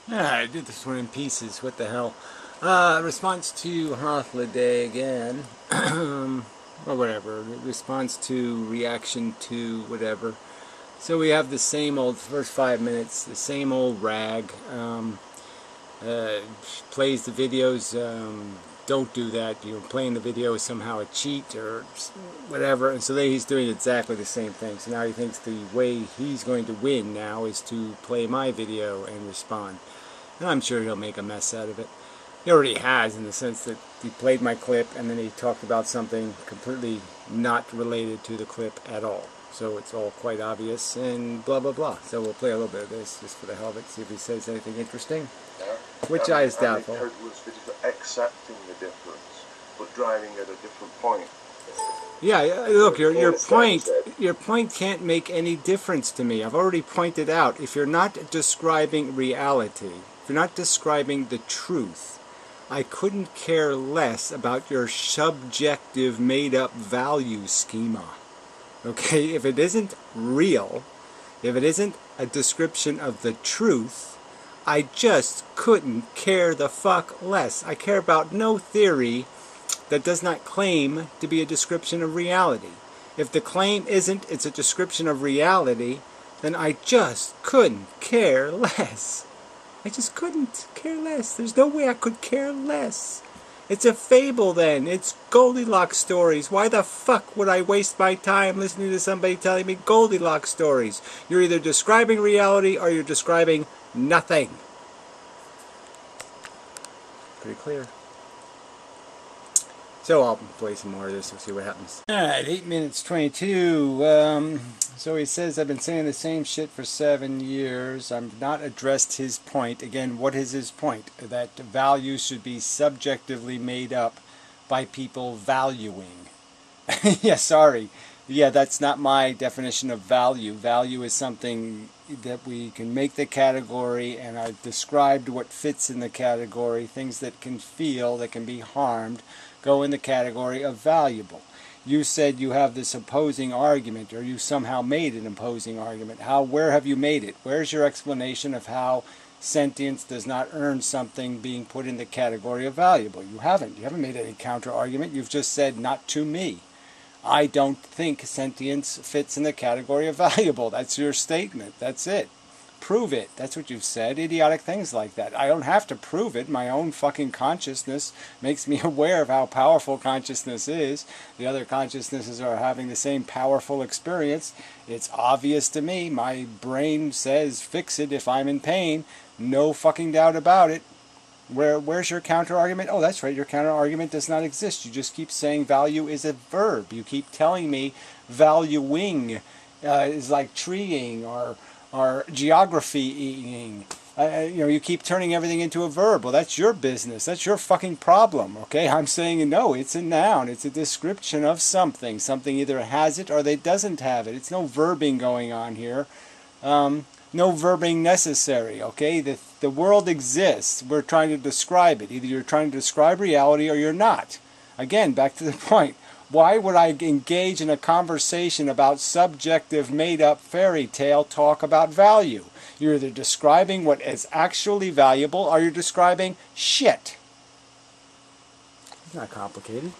I did this one in pieces. What the hell? Response to Hythloday again. Or whatever. Response to, reaction to, whatever. So we have the same old, first 5 minutes, the same old rag. Plays the videos. Don't do that. You're playing the video is somehow a cheat or whatever. And so he's doing exactly the same thing. So now he thinks the way he's going to win now is to play my video and respond. And I'm sure he'll make a mess out of it. He already has, in the sense that he played my clip and then he talked about something completely not related to the clip at all. So it's all quite obvious and blah blah blah. So we'll play a little bit of this just for the hell of it, see if he says anything interesting. Which I is doubtful. Accepting the difference, but driving at a different point. Yeah, look, your point can't make any difference to me. I've already pointed out, if you're not describing reality, if you're not describing the truth, I couldn't care less about your subjective made-up value schema. Okay, if it isn't real, if it isn't a description of the truth, I just couldn't care the fuck less. I care about no theory that does not claim to be a description of reality. If the claim isn't it's a description of reality, then I just couldn't care less. I just couldn't care less. There's no way I could care less. It's a fable then. It's Goldilocks stories. Why the fuck would I waste my time listening to somebody telling me Goldilocks stories? You're either describing reality or you're describing nothing. Pretty clear. So I'll play some more of this and see what happens. Alright, 8 minutes 22. So he says, I've been saying the same shit for 7 years. I've not addressed his point. Again, what is his point? That values should be subjectively made up by people valuing. Yeah, sorry. Yeah, that's not my definition of value. Value is something that we can make the category, and I've described what fits in the category. Things that can feel, that can be harmed, go in the category of valuable. You said you have this opposing argument, or you somehow made an opposing argument. Where have you made it? Where's your explanation of how sentience does not earn something being put in the category of valuable? You haven't. You haven't made any counter-argument. You've just said, not to me. I don't think sentience fits in the category of valuable. That's your statement. That's it. Prove it. That's what you've said. Idiotic things like that. I don't have to prove it. My own fucking consciousness makes me aware of how powerful consciousness is. The other consciousnesses are having the same powerful experience. It's obvious to me. My brain says fix it if I'm in pain. No fucking doubt about it. Where's your counter-argument? Oh, that's right, your counter-argument does not exist. You just keep saying value is a verb. You keep telling me valuing is like treeing or geography-ing. You keep turning everything into a verb. Well, that's your business. That's your fucking problem, okay? I'm saying, no, it's a noun. It's a description of something. Something either has it or they doesn't have it. It's no verbing going on here. No verbing necessary, okay? The world exists. We're trying to describe it. Either you're trying to describe reality or you're not. Again, back to the point. Why would I engage in a conversation about subjective, made-up fairy tale talk about value? You're either describing what is actually valuable or you're describing shit. It's not complicated.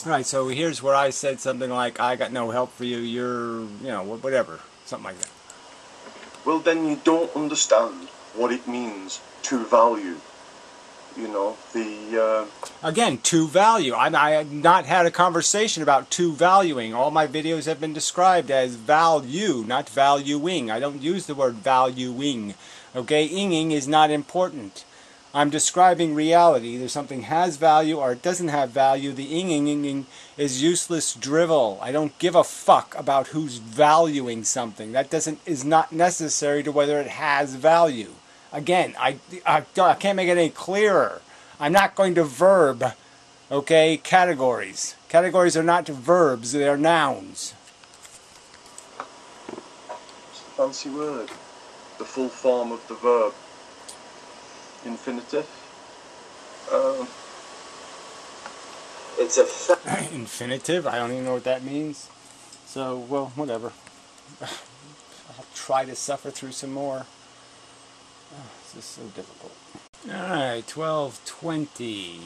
Alright, so here's where I said something like, I got no help for you, you're, whatever. Something like that. Well, then you don't understand what it means to value. Again, to value. I have not had a conversation about to valuing. All my videos have been described as value, not valuing. I don't use the word valuing. Okay, inging is not important. I'm describing reality. Either something has value or it doesn't have value. The inging is useless drivel. I don't give a fuck about who's valuing something. That is not necessary to whether it has value. Again, I can't make it any clearer. I'm not going to verb, okay, categories. Categories are not verbs, they are nouns. It's a fancy word. The full form of the verb. Infinitive. It's a infinitive? I don't even know what that means. So, well, whatever. I'll try to suffer through some more. This is so difficult. Alright, 1220.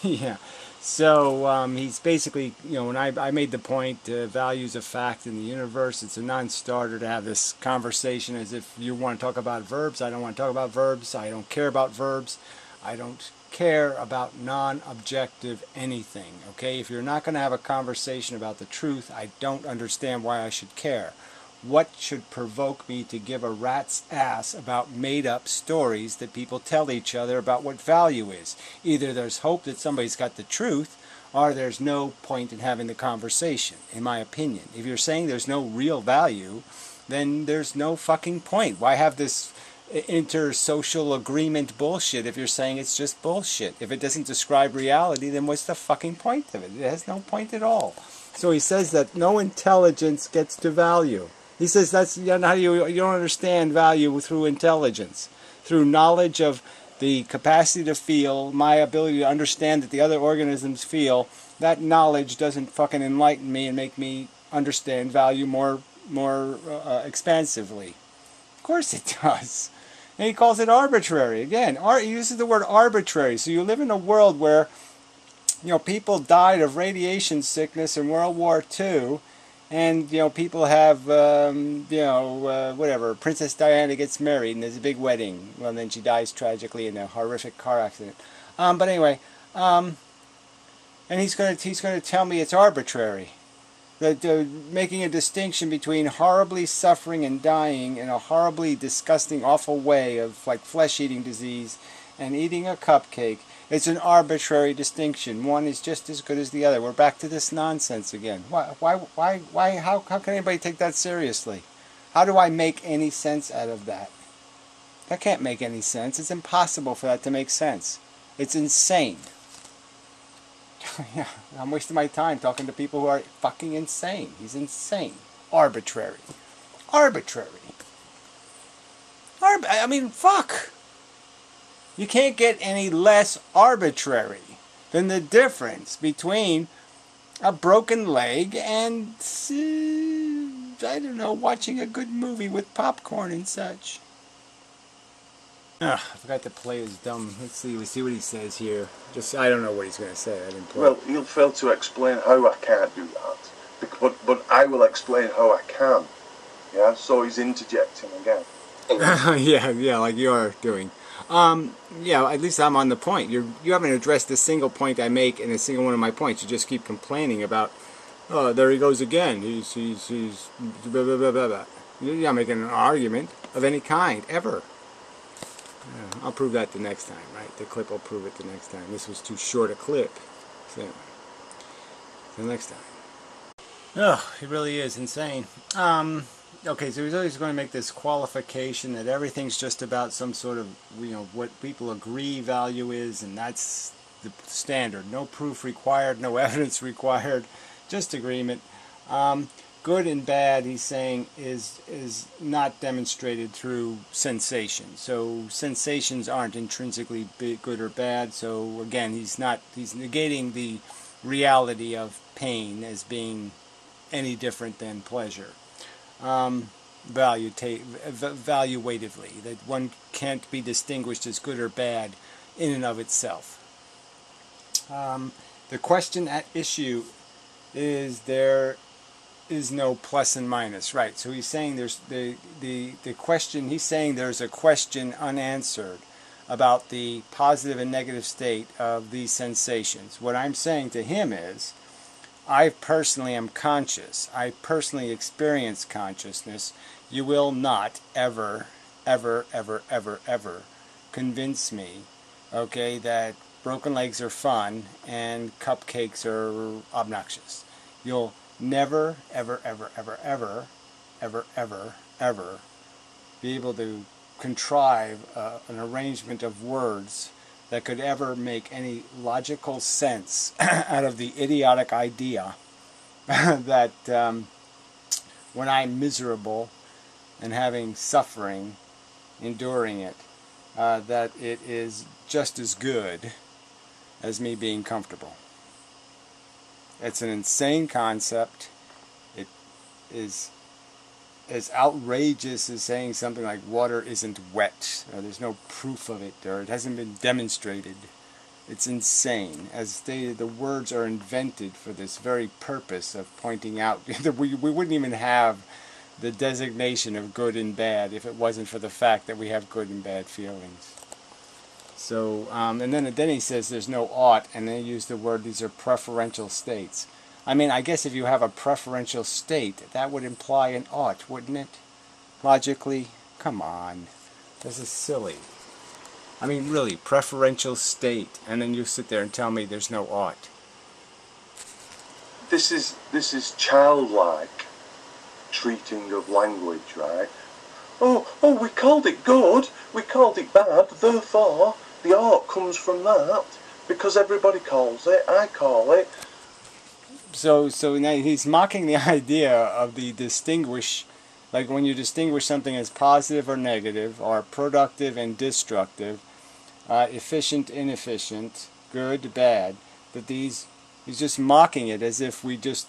Yeah. So he's basically, when I made the point, values a fact in the universe. It's a non-starter to have this conversation as if you want to talk about verbs. I don't want to talk about verbs. I don't care about verbs. I don't care about non-objective anything. Okay? If you're not going to have a conversation about the truth, I don't understand why I should care. What should provoke me to give a rat's ass about made-up stories that people tell each other about what value is? Either there's hope that somebody's got the truth, or there's no point in having the conversation, in my opinion. If you're saying there's no real value, then there's no fucking point. Why have this intersocial agreement bullshit if you're saying it's just bullshit? If it doesn't describe reality, then what's the fucking point of it? It has no point at all. So he says that no intelligence gets to value. He says that's how you don't understand value through intelligence, through knowledge of the capacity to feel, my ability to understand that the other organisms feel. That knowledge doesn't fucking enlighten me and make me understand value more expansively. Of course it does. And he calls it arbitrary. Again, he uses the word arbitrary. So you live in a world where, people died of radiation sickness in World War II. And, people have, whatever, Princess Diana gets married and there's a big wedding. Well, then she dies tragically in a horrific car accident. But anyway, and he's going to tell me it's arbitrary. That making a distinction between horribly suffering and dying in a horribly disgusting, awful way of, like, flesh-eating disease and eating a cupcake. It's an arbitrary distinction. One is just as good as the other. We're back to this nonsense again. Why, how can anybody take that seriously? How do I make any sense out of that? That can't make any sense. It's impossible for that to make sense. It's insane. Yeah, I'm wasting my time talking to people who are fucking insane. He's insane. Arbitrary. Arbitrary. I mean, fuck. You can't get any less arbitrary than the difference between a broken leg and, I don't know, watching a good movie with popcorn and such. I forgot to play his dumb. Let's see what he says here. I don't know what he's going to say. I didn't play. Well, he'll fail to explain how I can't do that. But I will explain how I can. Yeah, so he's interjecting again. yeah, like you are doing. Yeah, at least I'm on the point. You haven't addressed a single point I make in a single one of my points. You just keep complaining about, oh, there he goes again. He's blah, blah, blah, blah, blah. You're not making an argument of any kind, ever. Yeah, I'll prove that the next time, right? The clip will prove it the next time. This was too short a clip. So anyway, till next time. Oh, he really is insane. Okay, so he's always going to make this qualification that everything's just about some sort of, what people agree value is, and that's the standard. No proof required, no evidence required, just agreement. Good and bad, he's saying, is not demonstrated through sensation. So sensations aren't intrinsically good or bad. So again, he's negating the reality of pain as being any different than pleasure. Evaluatively, that one can't be distinguished as good or bad in and of itself. The question at issue is there is no plus and minus, right? So he's saying there's the question. He's saying there's a question unanswered about the positive and negative state of these sensations. What I'm saying to him is, I personally am conscious. I personally experience consciousness. You will not ever, ever, ever, ever, ever convince me, okay, that broken legs are fun and cupcakes are obnoxious. You'll never, ever, ever, ever, ever, ever, ever, ever be able to contrive an arrangement of words that could ever make any logical sense out of the idiotic idea that when I'm miserable and having suffering, enduring it, that it is just as good as me being comfortable. It's an insane concept. It is as outrageous as saying something like water isn't wet, or there's no proof of it, or it hasn't been demonstrated. It's insane. As stated, the words are invented for this very purpose of pointing out that we wouldn't even have the designation of good and bad if it wasn't for the fact that we have good and bad feelings. So, and then he says there's no ought, and they use the word, these are preferential states. I mean, I guess if you have a preferential state, that would imply an ought, wouldn't it? Logically? Come on. This is silly. I mean, really, preferential state, and then you sit there and tell me there's no ought. This is childlike treating of language, right? Oh, we called it good, we called it bad, therefore the ought comes from that, because everybody calls it, I call it. So now he's mocking the idea of the distinguish, like when you distinguish something as positive or negative, or productive and destructive, efficient, inefficient, good, bad, that he's just mocking it as if we just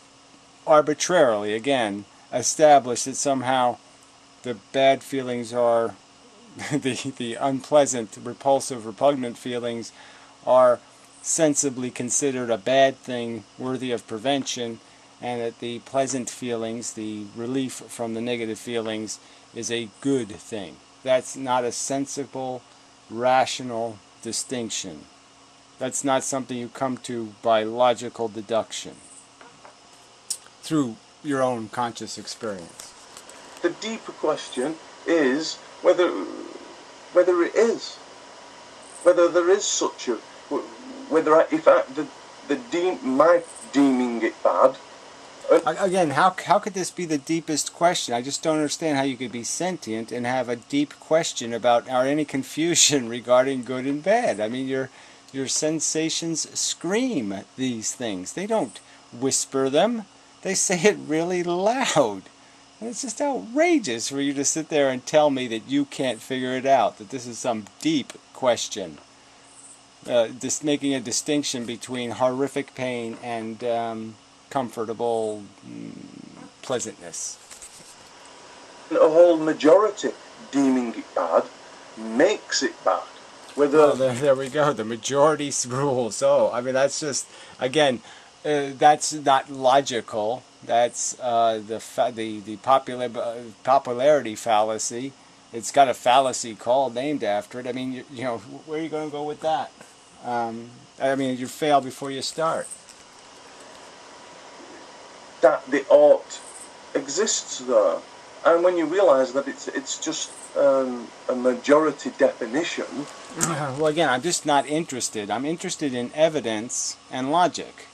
arbitrarily, again, establish that somehow the bad feelings are, the unpleasant, repulsive, repugnant feelings are sensibly considered a bad thing worthy of prevention, and that the pleasant feelings, the relief from the negative feelings, is a good thing. That's not a sensible, rational distinction. That's not something you come to by logical deduction through your own conscious experience. The deeper question is whether it is, whether there is such a, my deeming it bad. Again, how could this be the deepest question? I just don't understand how you could be sentient and have a deep question about, or any confusion regarding good and bad. I mean, your sensations scream these things. They don't whisper them. They say it really loud. And it's just outrageous for you to sit there and tell me that you can't figure it out, that this is some deep question. Just making a distinction between horrific pain and comfortable pleasantness. A whole majority deeming it bad makes it bad. Whether there we go, the majority rules. Oh, I mean, that's just, again, that's not logical. That's the popularity fallacy. It's got a fallacy called named after it. I mean, you know, where are you going to go with that? I mean, you fail before you start. That the ought exists there, and when you realise that it's just a majority definition. Well, again, I'm just not interested. I'm interested in evidence and logic.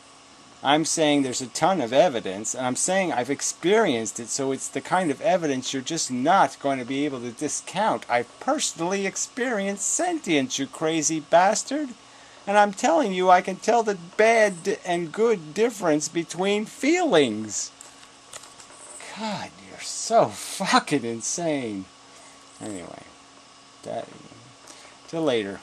I'm saying there's a ton of evidence, and I'm saying I've experienced it, so it's the kind of evidence you're just not going to be able to discount. I've personally experienced sentience, you crazy bastard. And I'm telling you, I can tell the bad and good difference between feelings. God, you're so fucking insane. Anyway, till later.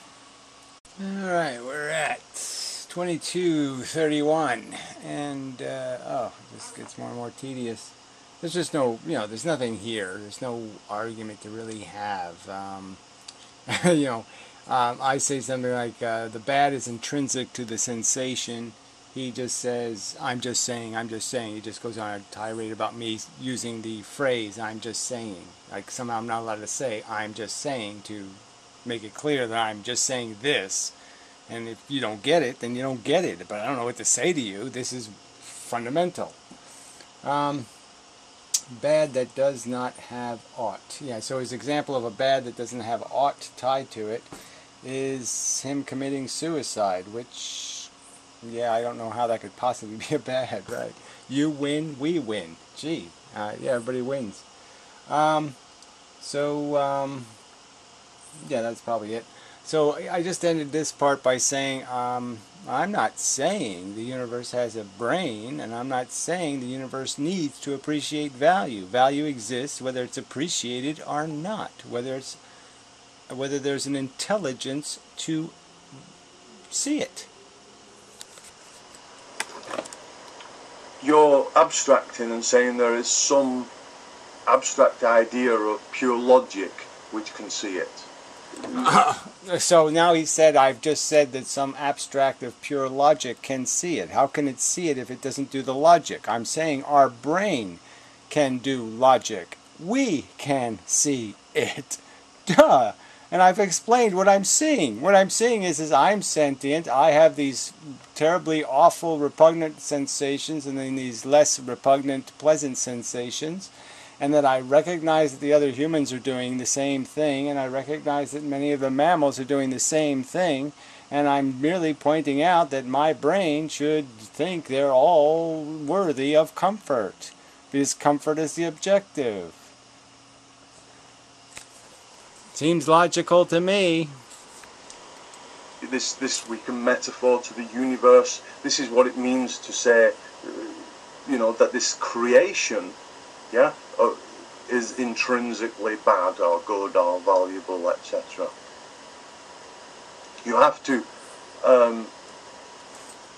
Alright, we're at 22:31, and this gets more and more tedious. There's just no, there's nothing here. There's no argument to really have. I say something like, the bad is intrinsic to the sensation. He just says, I'm just saying. He just goes on a tirade about me using the phrase, I'm just saying. Like somehow I'm not allowed to say, I'm just saying, to make it clear that I'm just saying this. And if you don't get it, then you don't get it. But I don't know what to say to you. This is fundamental. Bad that does not have ought. Yeah, so his example of a bad that doesn't have ought tied to it is him committing suicide, which, yeah, I don't know how that could possibly be a bad, right? You win, we win. Gee, yeah, everybody wins. Yeah, that's probably it. So I just ended this part by saying, I'm not saying the universe has a brain, and I'm not saying the universe needs to appreciate value. Value exists whether it's appreciated or not, whether there's an intelligence to see it. You're abstracting and saying there is some abstract idea of pure logic which can see it. So now he said, I've just said that some abstract of pure logic can see it. How can it see it if it doesn't do the logic? I'm saying our brain can do logic. We can see it. Duh! And I've explained what I'm seeing. What I'm seeing is I'm sentient. I have these terribly awful, repugnant sensations and then these less repugnant, pleasant sensations. And that I recognize that the other humans are doing the same thing, and I recognize that many of the mammals are doing the same thing, and I'm merely pointing out that my brain should think they're all worthy of comfort, because comfort is the objective. Seems logical to me. This we can metaphor to the universe. This is what it means to say, that this creation, is intrinsically bad or good or valuable, etc. You have to...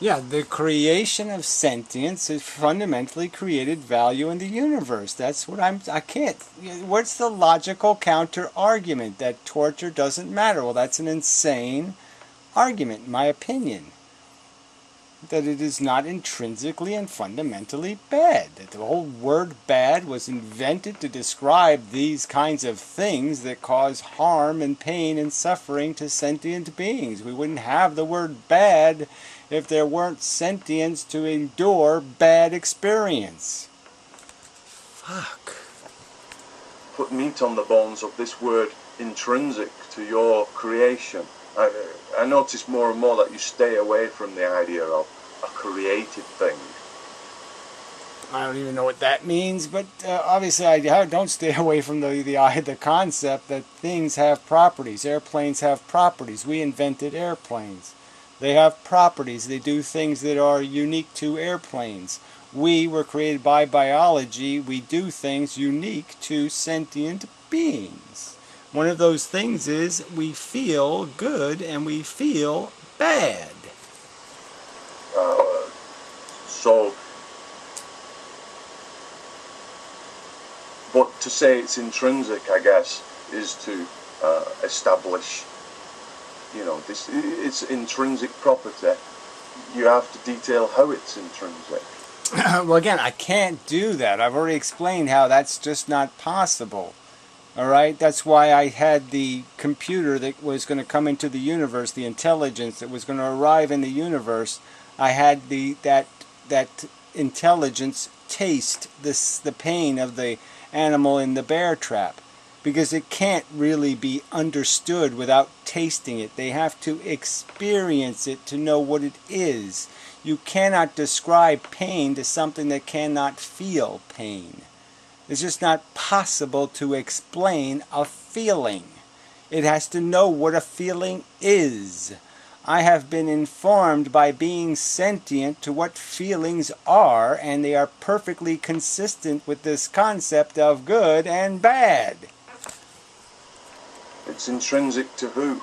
the creation of sentience has fundamentally created value in the universe. That's what I can't... What's the logical counter-argument? That torture doesn't matter. Well, that's an insane argument, in my opinion. That it is not intrinsically and fundamentally bad. That the whole word bad was invented to describe these kinds of things that cause harm and pain and suffering to sentient beings. We wouldn't have the word bad if there weren't sentience to endure bad experience. Fuck. Put meat on the bones of this word intrinsic to your creation. I notice more and more that you stay away from the idea of a created thing. I don't even know what that means, but obviously I don't stay away from the concept that things have properties. Airplanes have properties. We invented airplanes. They have properties. They do things that are unique to airplanes. We were created by biology. We do things unique to sentient beings. One of those things is we feel good and we feel bad. But to say it's intrinsic, I guess, is to establish, it's intrinsic property. You have to detail how it's intrinsic. Well, again, I can't do that. I've already explained how that's just not possible. Alright, that's why I had the computer that was going to come into the universe, the intelligence that was going to arrive in the universe. I had that intelligence taste the pain of the animal in the bear trap, because it can't really be understood without tasting it. They have to experience it to know what it is. You cannot describe pain to something that cannot feel pain. It's just not possible to explain a feeling. It has to know what a feeling is. I have been informed by being sentient to what feelings are, and they are perfectly consistent with this concept of good and bad. It's intrinsic to who?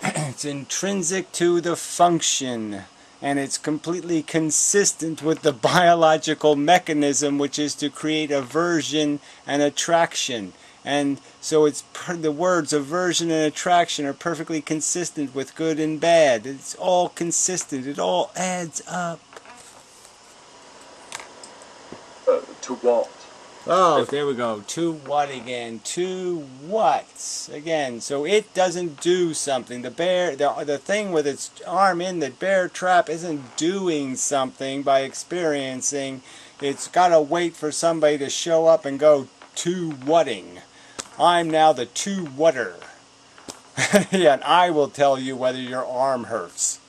It's intrinsic to the function. And it's completely consistent with the biological mechanism, which is to create aversion and attraction. And so the words aversion and attraction are perfectly consistent with good and bad. It's all consistent. It all adds up. To what? Oh, there we go. To what again? To what? Again, so it doesn't do something. The thing with its arm in the bear trap isn't doing something by experiencing. It's got to wait for somebody to show up and go, to whatting. I'm now the to whatter. Yeah, and I will tell you whether your arm hurts.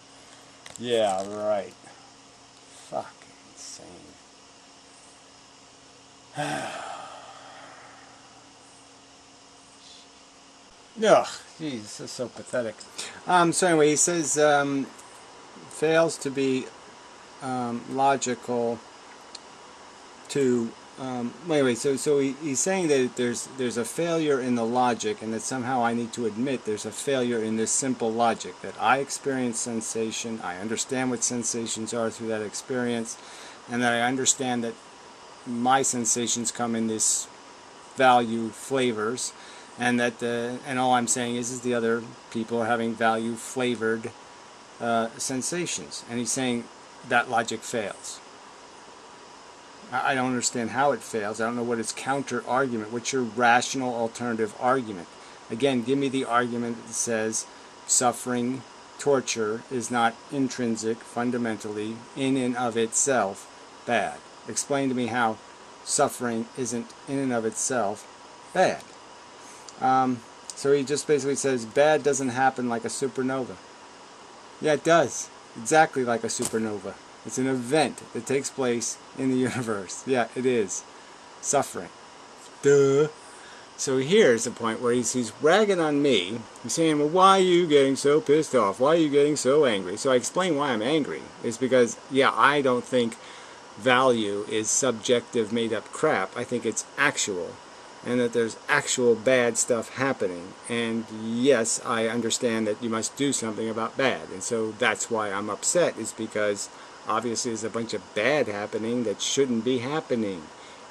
Yeah, right. Fuck. Ugh, jeez, that's so pathetic. So anyway, he says fails to be logical to anyway. So he's saying that there's a failure in the logic, and that somehow I need to admit there's a failure in this simple logic, that I experience sensation, I understand what sensations are through that experience, and that I understand that my sensations come in this value flavors, and that and all I'm saying is the other people are having value flavored sensations, and he's saying that logic fails. I don't understand how it fails. I don't know what its counter argument. What's your rational alternative argument? Again, give me the argument that says suffering, torture is not intrinsic, fundamentally, in and of itself bad. Explain to me how suffering isn't in and of itself bad. So he just basically says bad doesn't happen like a supernova. Yeah, it does. Exactly like a supernova. It's an event that takes place in the universe. Yeah, it is. Suffering. Duh. So here's the point where he's ragging on me. He's saying, well, why are you getting so pissed off? Why are you getting so angry? So I explain why I'm angry. It's because, yeah, I don't think value is subjective made-up crap. I think it's actual. And that there's actual bad stuff happening. And yes, I understand that you must do something about bad. And so that's why I'm upset, is because obviously there's a bunch of bad happening that shouldn't be happening.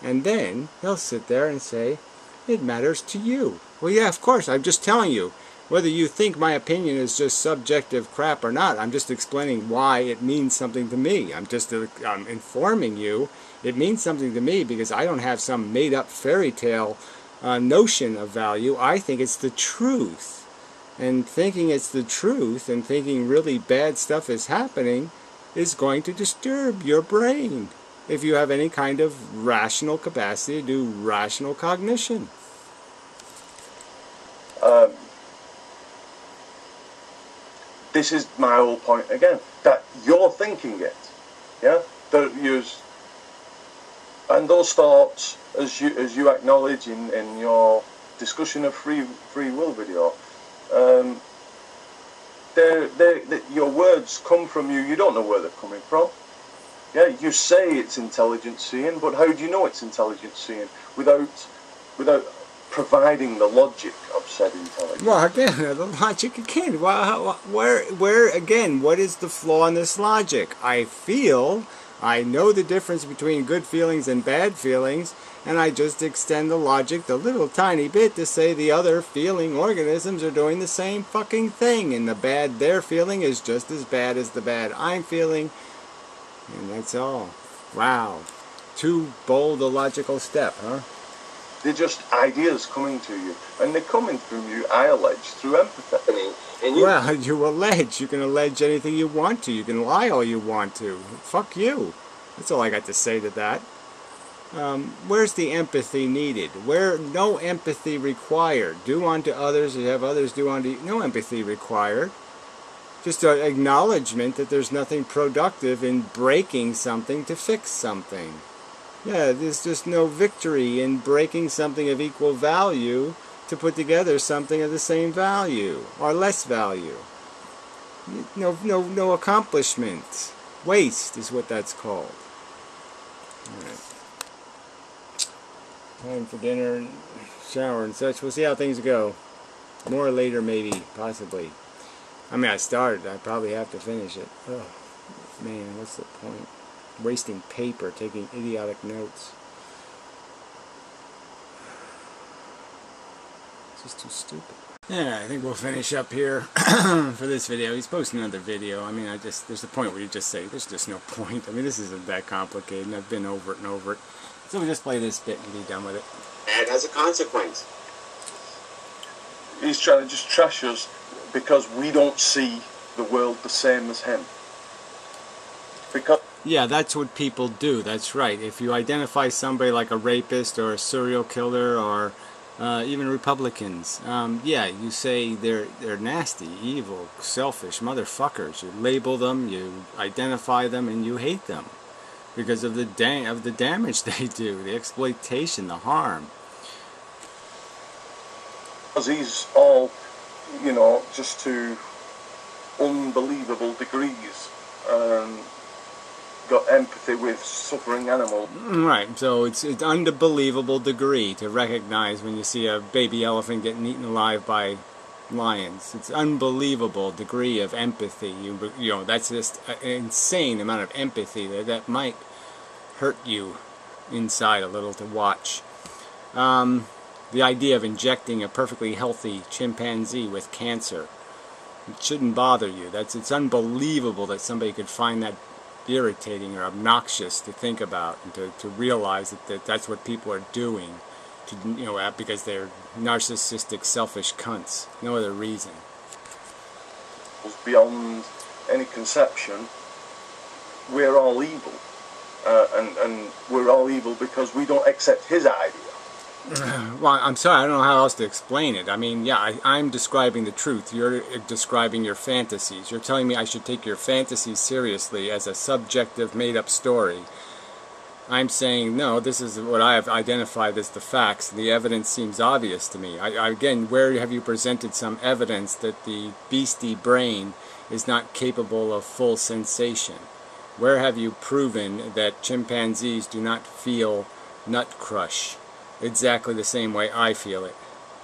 And then he'll sit there and say, it matters to you. Well, yeah, of course, I'm just telling you. Whether you think my opinion is just subjective crap or not, I'm just explaining why it means something to me. I'm informing you. It means something to me because I don't have some made-up fairy tale notion of value. I think it's the truth. And thinking it's the truth and thinking really bad stuff is happening is going to disturb your brain if you have any kind of rational capacity to do rational cognition. This is my whole point again, that you're thinking it, yeah? That and those thoughts, as you acknowledge in your discussion of free will video, your words come from you. You don't know where they're coming from. Yeah, you say it's intelligent seeing, but how do you know it's intelligent seeing without providing the logic of said intelligence? Well, again, the logic again. Where again? What is the flaw in this logic? I know the difference between good feelings and bad feelings, and I just extend the logic the little tiny bit to say the other feeling organisms are doing the same fucking thing, and the bad they're feeling is just as bad as the bad I'm feeling, and that's all. Wow. Too bold a logical step, huh? They're just ideas coming to you, and they're coming from you, I allege, through empathy. Well, you allege. You can allege anything you want to. You can lie all you want to. Fuck you. That's all I got to say to that. Where's the empathy needed? Where no empathy required. Do unto others as you have others do unto you. No empathy required. Just an acknowledgement that there's nothing productive in breaking something to fix something. Yeah, there's just no victory in breaking something of equal value to put together something of the same value or less value. No accomplishment. Waste is what that's called. Alright. Time for dinner and shower and such. We'll see how things go. More later, maybe, possibly. I mean, I started. I probably have to finish it. Oh, man, what's the point? Wasting paper, taking idiotic notes. It's just too stupid. Yeah, I think we'll finish up here for this video. He's posting another video. I mean, there's the point where you just say, there's just no point. I mean, this isn't that complicated, and I've been over it and over it. So we'll just play this bit and be done with it. And as a consequence. He's trying to just trash us because we don't see the world the same as him. Because yeah, that's what people do. That's right. If you identify somebody like a rapist or a serial killer or even Republicans, yeah, you say they're nasty, evil, selfish motherfuckers. You label them, you identify them, and you hate them because of the damage they do, the exploitation, the harm. Because he's all, you know, just to unbelievable degrees. Got empathy with suffering animals. Right, so it's an unbelievable degree to recognize when you see a baby elephant getting eaten alive by lions. It's unbelievable degree of empathy. You know, that's just an insane amount of empathy that might hurt you inside a little to watch. The idea of injecting a perfectly healthy chimpanzee with cancer, it shouldn't bother you. It's unbelievable that somebody could find that irritating or obnoxious to think about, and to realize that that's what people are doing, because they're narcissistic, selfish cunts. No other reason. Beyond any conception, we're all evil, and we're all evil because we don't accept his idea. Well, I'm sorry, I don't know how else to explain it. I mean, yeah, I'm describing the truth. You're describing your fantasies. You're telling me I should take your fantasies seriously as a subjective, made-up story. I'm saying, no, this is what I have identified as the facts. The evidence seems obvious to me. Again, where have you presented some evidence that the beastie brain is not capable of full sensation? Where have you proven that chimpanzees do not feel nut crush exactly the same way I feel it?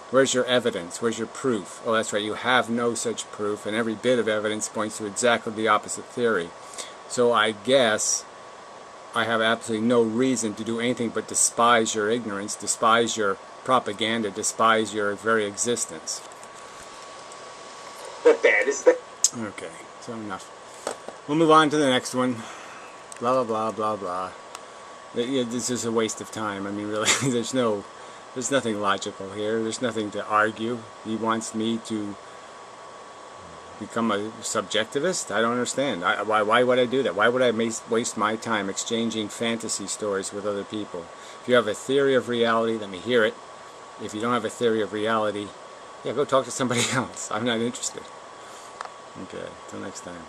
Where's your evidence? Where's your proof? Oh, that's right, you have no such proof, and every bit of evidence points to exactly the opposite theory. So I guess I have absolutely no reason to do anything but despise your ignorance, despise your propaganda, despise your very existence. But that is the... Okay, so enough. We'll move on to the next one. Blah, blah, blah, blah, blah. This is a waste of time. I mean, really, there's nothing logical here. There's nothing to argue. He wants me to become a subjectivist? I don't understand. Why would I do that? Why would I waste my time exchanging fantasy stories with other people? If you have a theory of reality, let me hear it. If you don't have a theory of reality, yeah, go talk to somebody else. I'm not interested. Okay, till next time.